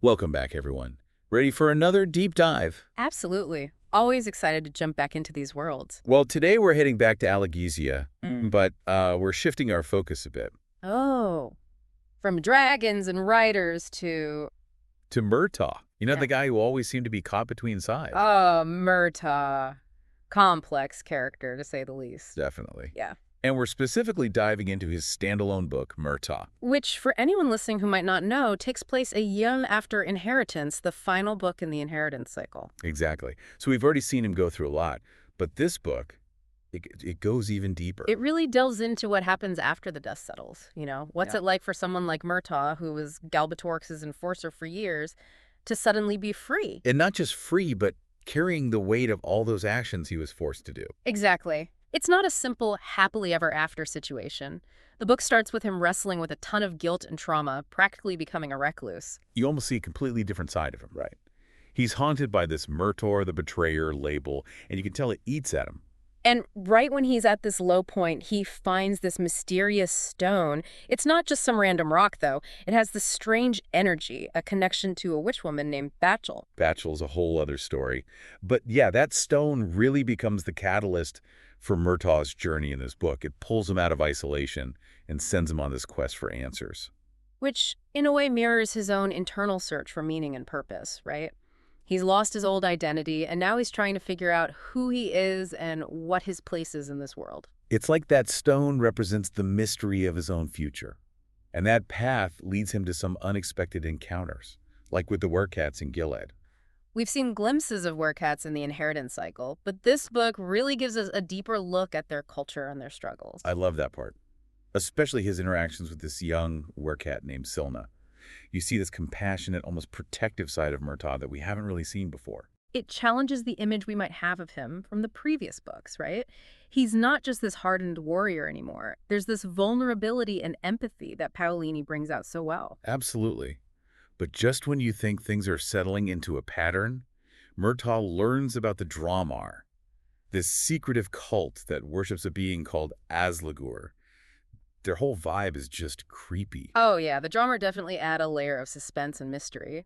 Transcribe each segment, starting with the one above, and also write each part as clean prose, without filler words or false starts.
Welcome back, everyone. Ready for another deep dive? Absolutely. Always excited to jump back into these worlds. Well, today we're heading back to Alagaësia, but we're shifting our focus a bit Oh, from dragons and riders to, to Murtagh. yeah. The guy who always seemed to be caught between sides. Murtagh. Complex character, to say the least. Definitely. Yeah. And we're specifically diving into his standalone book, Murtagh. Which, for anyone listening who might not know, takes place a year after Inheritance, the final book in the Inheritance cycle. Exactly. So we've already seen him go through a lot, but this book, it goes even deeper. It really delves into what happens after the dust settles, What's it like for someone like Murtagh, who was Galbatorix's enforcer for years, to suddenly be free? And not just free, but carrying the weight of all those actions he was forced to do. Exactly. It's not a simple happily ever after situation. The book starts with him wrestling with a ton of guilt and trauma, practically becoming a recluse. You almost see a completely different side of him, right? He's haunted by this Murtagh the Betrayer label, and you can tell it eats at him. And right when he's at this low point, he finds this mysterious stone. It's not just some random rock, though. It has this strange energy, a connection to a witch woman named Bachel. Bachel's a whole other story. But yeah, that stone really becomes the catalyst for Murtagh's journey in this book. It pulls him out of isolation and sends him on this quest for answers. Which, in a way, mirrors his own internal search for meaning and purpose, right? He's lost his old identity, and now he's trying to figure out who he is and what his place is in this world. It's like that stone represents the mystery of his own future. And that path leads him to some unexpected encounters, like with the werecats in Gilead. We've seen glimpses of werecats in the Inheritance cycle, but this book really gives us a deeper look at their culture and their struggles. I love that part, especially his interactions with this young werecat named Silna. You see this compassionate, almost protective side of Murtagh that we haven't really seen before. It challenges the image we might have of him from the previous books, right? He's not just this hardened warrior anymore. There's this vulnerability and empathy that Paolini brings out so well. Absolutely. But just when you think things are settling into a pattern, Murtagh learns about the Dramar, this secretive cult that worships a being called Aslagur. Their whole vibe is just creepy. Oh yeah, the drummer definitely add a layer of suspense and mystery.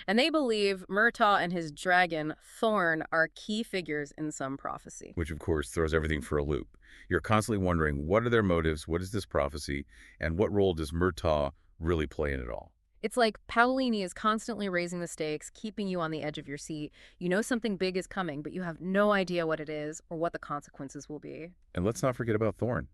And they believe Murtagh and his dragon, Thorn, are key figures in some prophecy. Which, of course, throws everything for a loop. You're constantly wondering, what are their motives, what is this prophecy, and what role does Murtagh really play in it all? It's like Paolini is constantly raising the stakes, keeping you on the edge of your seat. You know something big is coming, but you have no idea what it is or what the consequences will be. And let's not forget about Thorn.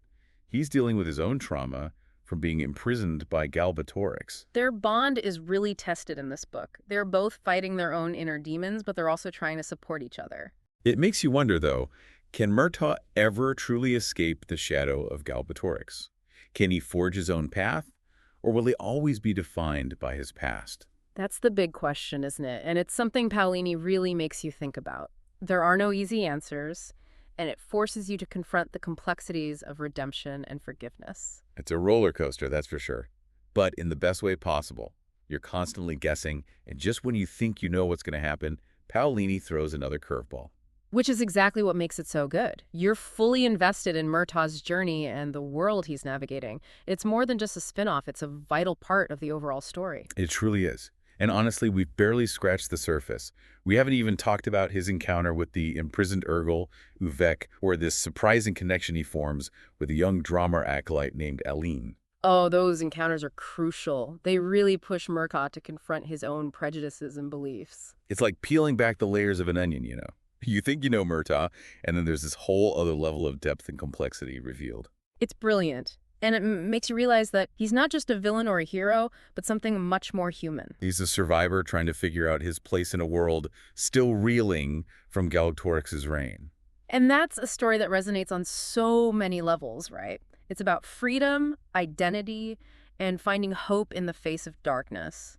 He's dealing with his own trauma from being imprisoned by Galbatorix. Their bond is really tested in this book. They're both fighting their own inner demons, but they're also trying to support each other. It makes you wonder, though, can Murtagh ever truly escape the shadow of Galbatorix? Can he forge his own path, or will he always be defined by his past? That's the big question, isn't it? And it's something Paolini really makes you think about. There are no easy answers, and it forces you to confront the complexities of redemption and forgiveness. It's a roller coaster, that's for sure. But in the best way possible. You're constantly guessing, and just when you think you know what's going to happen, Paolini throws another curveball. Which is exactly what makes it so good. You're fully invested in Murtagh's journey and the world he's navigating. It's more than just a spin-off, it's a vital part of the overall story. It truly is. And honestly, we've barely scratched the surface. We haven't even talked about his encounter with the imprisoned Urgel, Uvek, or this surprising connection he forms with a young drummer acolyte named Aline. Oh, those encounters are crucial. They really push Murtagh to confront his own prejudices and beliefs. It's like peeling back the layers of an onion, you know. You think you know Murtagh, and then there's this whole other level of depth and complexity revealed. It's brilliant. And it makes you realize that he's not just a villain or a hero, but something much more human. He's a survivor trying to figure out his place in a world still reeling from Galbatorix's reign. And that's a story that resonates on so many levels, right? It's about freedom, identity, and finding hope in the face of darkness,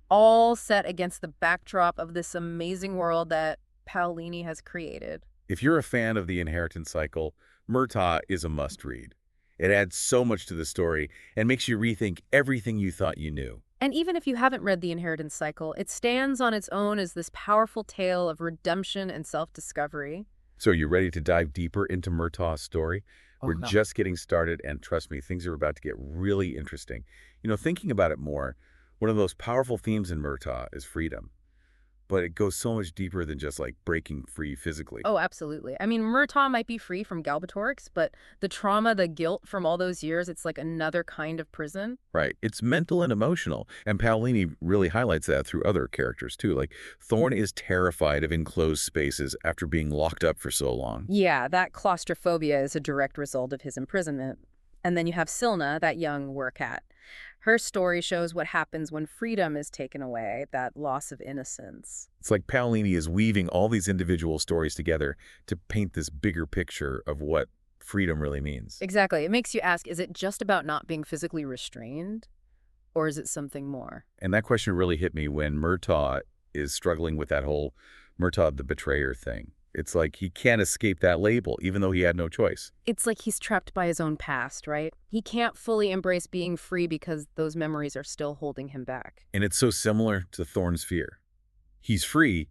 all set against the backdrop of this amazing world that Paolini has created. If you're a fan of the Inheritance cycle, Murtagh is a must-read. It adds so much to the story and makes you rethink everything you thought you knew. And even if you haven't read the Inheritance cycle, it stands on its own as this powerful tale of redemption and self-discovery. So you ready to dive deeper into Murtagh's story? We're no. just getting started, and trust me, things are about to get really interesting. Thinking about it more, One of the most powerful themes in Murtagh is freedom, but it goes so much deeper than just like breaking free physically. Oh, absolutely. I mean, Murtagh might be free from Galbatorix, but the trauma, the guilt from all those years, it's like another kind of prison. Right. It's mental and emotional. And Paolini really highlights that through other characters, too. Like, Thorn is terrified of enclosed spaces after being locked up for so long. Yeah, that claustrophobia is a direct result of his imprisonment. And then you have Silna, that young werecat. Her story shows what happens when freedom is taken away, that loss of innocence. It's like Paolini is weaving all these individual stories together to paint this bigger picture of what freedom really means. Exactly. It makes you ask, is it just about not being physically restrained? Or is it something more? And that question really hit me when Murtagh is struggling with that whole Murtagh the betrayer thing. It's like he can't escape that label, even though he had no choice. It's like he's trapped by his own past, right? He can't fully embrace being free because those memories are still holding him back. And it's so similar to Thorn's fear. He's free,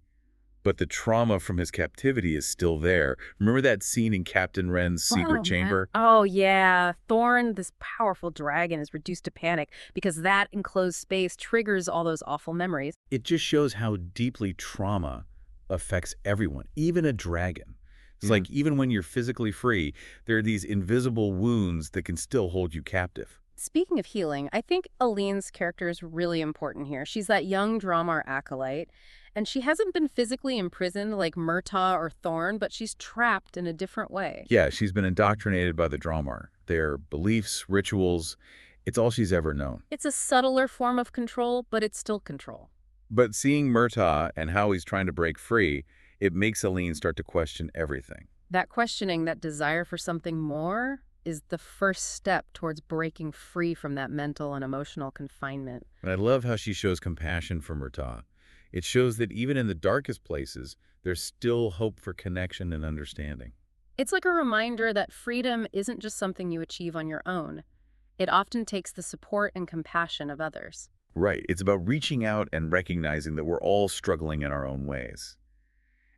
but the trauma from his captivity is still there. Remember that scene in Captain Wren's secret chamber? Oh, yeah. Thorn, this powerful dragon, is reduced to panic because that enclosed space triggers all those awful memories. It just shows how deeply trauma affects everyone, even a dragon. It's like even when you're physically free, there are these invisible wounds that can still hold you captive. Speaking of healing, I think Aline's character is really important here. She's that young Dramar acolyte, and she hasn't been physically imprisoned like Murtagh or Thorn, but she's trapped in a different way. Yeah, she's been indoctrinated by the Dramar. Their beliefs, rituals, it's all she's ever known. It's a subtler form of control, but it's still control. But seeing Murtagh and how he's trying to break free, it makes Aline start to question everything. That questioning, that desire for something more, is the first step towards breaking free from that mental and emotional confinement. And I love how she shows compassion for Murtagh. It shows that even in the darkest places, there's still hope for connection and understanding. It's like a reminder that freedom isn't just something you achieve on your own. It often takes the support and compassion of others. Right. It's about reaching out and recognizing that we're all struggling in our own ways.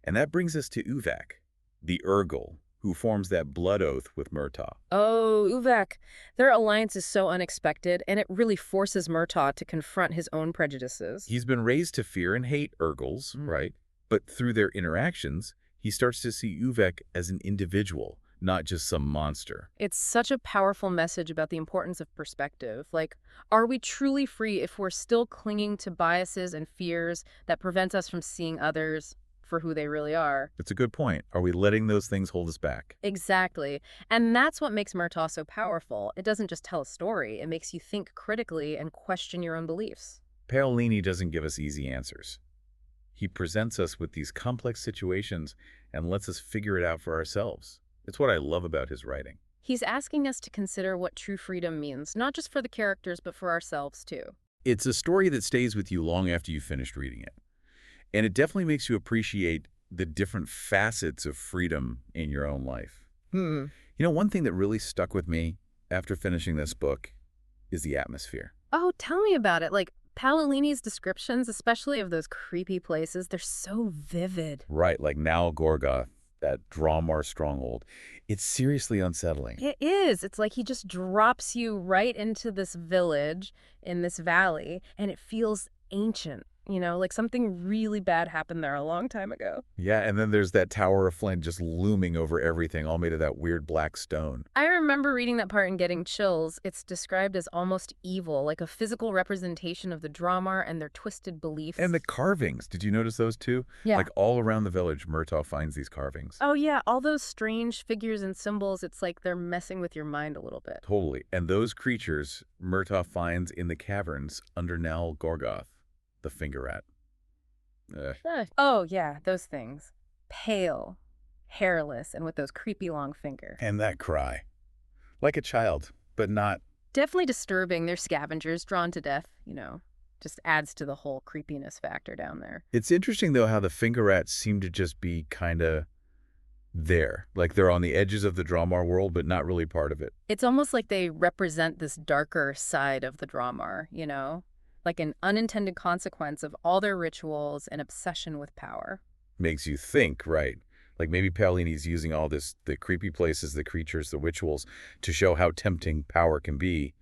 And that brings us to Uvak, the Urgal, who forms that blood oath with Murtagh. Oh, Uvak. Their alliance is so unexpected, and it really forces Murtagh to confront his own prejudices. He's been raised to fear and hate Urgals, right? But through their interactions, he starts to see Uvak as an individual, not just some monster. It's such a powerful message about the importance of perspective. Like, are we truly free if we're still clinging to biases and fears that prevent us from seeing others for who they really are? It's a good point. Are we letting those things hold us back? Exactly. And that's what makes Murtagh so powerful. It doesn't just tell a story. It makes you think critically and question your own beliefs. Paolini doesn't give us easy answers. He presents us with these complex situations and lets us figure it out for ourselves. It's what I love about his writing. He's asking us to consider what true freedom means, not just for the characters, but for ourselves, too. It's a story that stays with you long after you've finished reading it. And it definitely makes you appreciate the different facets of freedom in your own life. You know, one thing that really stuck with me after finishing this book is the atmosphere. Oh, tell me about it. Like, Paolini's descriptions, especially of those creepy places, they're so vivid. Right, like Nal Gorgoth, that Dramar stronghold. It's seriously unsettling. It is. It's like he just drops you right into this village in this valley, and it feels ancient. You know, like something really bad happened there a long time ago. Yeah, and then there's that Tower of Flint just looming over everything, all made of that weird black stone. I remember reading that part and getting chills. It's described as almost evil, like a physical representation of the Dramar and their twisted beliefs. And the carvings, did you notice those too? Yeah. Like all around the village, Murtagh finds these carvings. Oh, yeah, all those strange figures and symbols, it's like they're messing with your mind a little bit. Totally. And those creatures Murtagh finds in the caverns under Nal Gorgoth, the finger rat. Oh, yeah, those things. Pale, hairless, and with those creepy long fingers. And that cry. Like a child, but not. Definitely disturbing. They're scavengers drawn to death, you know. Just adds to the whole creepiness factor down there. It's interesting, though, how the finger rats seem to just be kind of there. Like they're on the edges of the Dramar world, but not really part of it. It's almost like they represent this darker side of the Dramar, you know? Like an unintended consequence of all their rituals and obsession with power. Makes you think, right? Like maybe Paolini's using all this, the creepy places, the creatures, the rituals, to show how tempting power can be.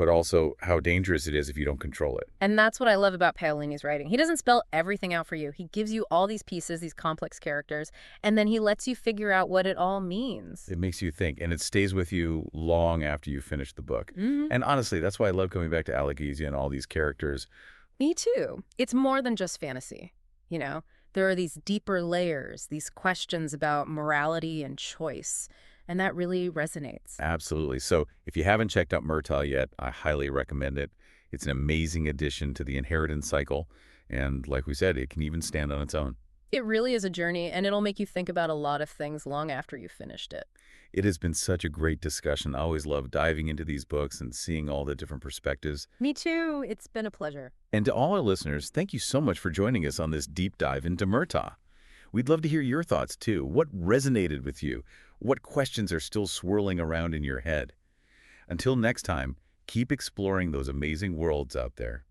but also how dangerous it is if you don't control it. And that's what I love about Paolini's writing. He doesn't spell everything out for you. He gives you all these pieces, these complex characters, and then he lets you figure out what it all means. It makes you think, and it stays with you long after you finish the book. Hmm. And honestly, that's why I love coming back to Alagaësia and all these characters. Me too. It's more than just fantasy, you know? There are these deeper layers, these questions about morality and choice, and that really resonates. Absolutely. So if you haven't checked out Murtagh yet, I highly recommend it. It's an amazing addition to the inheritance cycle, and like we said, it can even stand on its own. It really is a journey, and it'll make you think about a lot of things long after you've finished it. It has been such a great discussion. I always love diving into these books and seeing all the different perspectives. Me too. It's been a pleasure. And to all our listeners, thank you so much for joining us on this deep dive into Murtagh. We'd love to hear your thoughts, too. What resonated with you? What questions are still swirling around in your head? Until next time, keep exploring those amazing worlds out there.